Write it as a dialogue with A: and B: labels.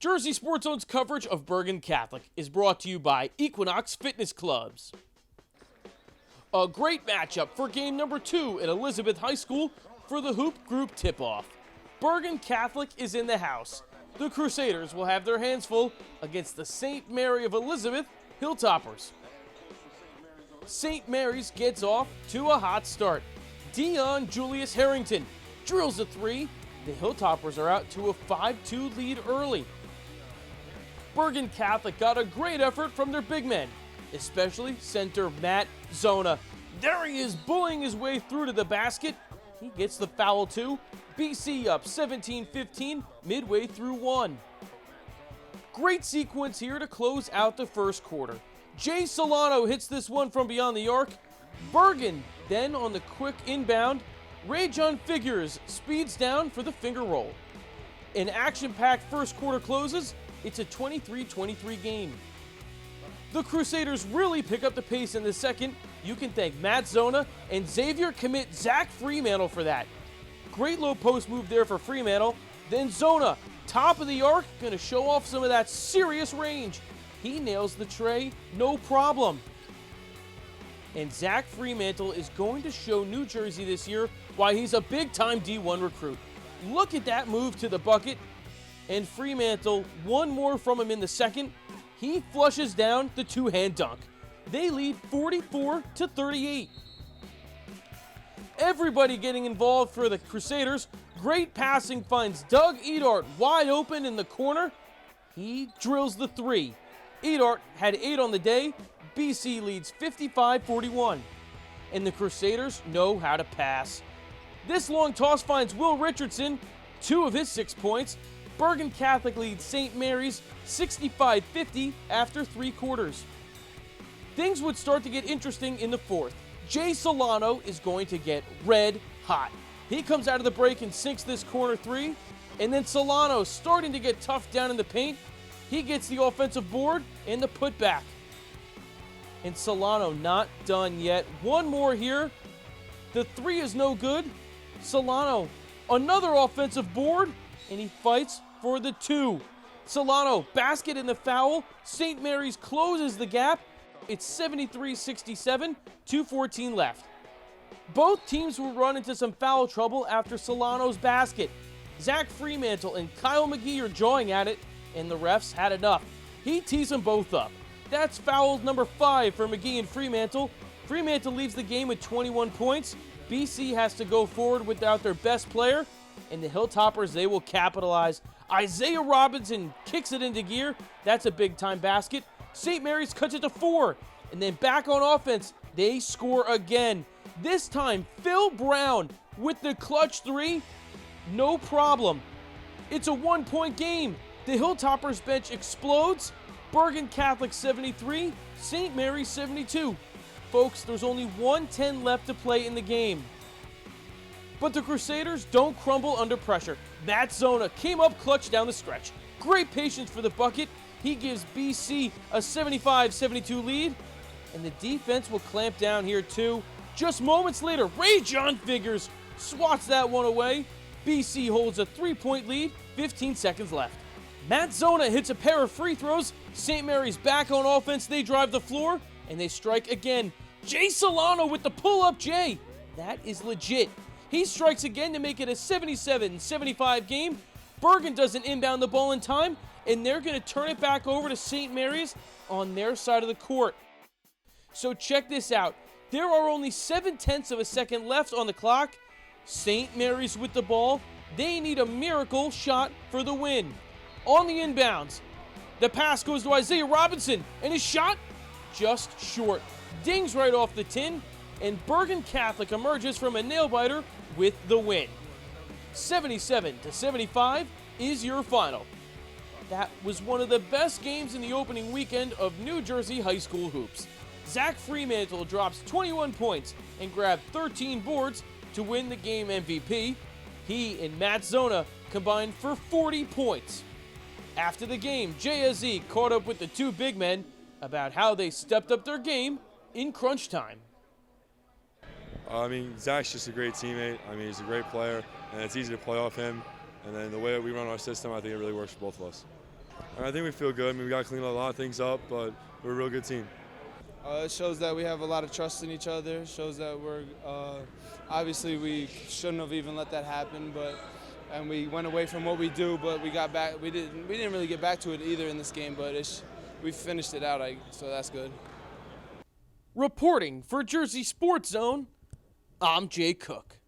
A: Jersey Sports Zone's coverage of Bergen Catholic is brought to you by Equinox Fitness Clubs. A great matchup for game number 2 at Elizabeth High School for the Hoop Group tip-off. Bergen Catholic is in the house. The Crusaders will have their hands full against the St. Mary of Elizabeth Hilltoppers. St. Mary's gets off to a hot start. Dion Julius Harrington drills a three. The Hilltoppers are out to a 5-2 lead early. Bergen Catholic got a great effort from their big men, especially center Matt Zona. There he is, bullying his way through to the basket. He gets the foul too. BC up 17-15 midway through one. Great sequence here to close out the first quarter. Jay Solano hits this one from beyond the arc. Bergen then on the quick inbound. Ray John Figures speeds down for the finger roll. An action-packed first quarter closes. It's a 23-23 game. The Crusaders really pick up the pace in the second. You can thank Matt Zona and Xavier commit Zach Freemantle for that. Great low post move there for Freemantle. Then Zona, top of the arc, going to show off some of that serious range. He nails the tray, no problem. And Zach Freemantle is going to show New Jersey this year why he's a big-time D1 recruit. Look at that move to the bucket. And Freemantle, one more from him in the second. He flushes down the two-hand dunk. They lead 44-38. Everybody getting involved for the Crusaders. Great passing finds Doug Edart wide open in the corner. He drills the three. Edart had 8 on the day. BC leads 55-41. And the Crusaders know how to pass. This long toss finds Will Richardson, 2 of his 6 points. Bergen Catholic leads St. Mary's 65-50 after 3 quarters. Things would start to get interesting in the fourth. Jay Solano is going to get red hot. He comes out of the break and sinks this corner 3. And then Solano starting to get tough down in the paint. He gets the offensive board and the putback. And Solano not done yet. One more here. The 3 is no good. Solano, another offensive board, and he fights for the 2. Solano, basket in the foul. St. Mary's closes the gap. It's 73-67, 2:14 left. Both teams will run into some foul trouble after Solano's basket. Zach Freemantle and Kyle McGee are jawing at it, and the refs had enough. He tees them both up. That's foul number 5 for McGee and Freemantle. Freemantle leaves the game with 21 points. BC has to go forward without their best player, and the Hilltoppers, they will capitalize. Isaiah Robinson kicks it into gear. That's a big-time basket. St. Mary's cuts it to 4, and then back on offense, they score again. This time, Phil Brown with the clutch 3. No problem. It's a 1-point game. The Hilltoppers bench explodes. Bergen Catholic 73, St. Mary's 72. Folks, there's only 1:10 left to play in the game. But the Crusaders don't crumble under pressure. Matt Zona came up clutch down the stretch. Great patience for the bucket. He gives BC a 75-72 lead. And the defense will clamp down here too. Just moments later, Ray John Figures swats that one away. BC holds a 3-point lead, 15 seconds left. Matt Zona hits a pair of free throws. St. Mary's back on offense. They drive the floor, and they strike again. Jay Solano with the pull-up J. That is legit. He strikes again to make it a 77-75 game. Bergen doesn't inbound the ball in time, and they're going to turn it back over to St. Mary's on their side of the court. So check this out. There are only 0.7 of a second left on the clock. St. Mary's with the ball. They need a miracle shot for the win. On the inbounds, the pass goes to Isaiah Robinson, and his shot just short. Dings right off the tin, and Bergen Catholic emerges from a nail-biter with the win. 77-75 is your final. That was one of the best games in the opening weekend of New Jersey high school hoops. Zach Freemantle drops 21 points and grabbed 13 boards to win the game MVP. He and Matt Zona combined for 40 points. After the game, JSE caught up with the 2 big men about how they stepped up their game in crunch time.
B: Zach's just a great teammate. He's a great player, and it's easy to play off him. And then the way that we run our system, I think it really works for both of us. And I think we feel good. I mean, we got to clean a lot of things up, but we're a real good team.
C: It shows that we have a lot of trust in each other. It shows that we're obviously we shouldn't have even let that happen, and we went away from what we do, but we got back. We didn't really get back to it either in this game, but we finished it out, so that's good.
A: Reporting for Jersey Sports Zone, I'm Jay Cook.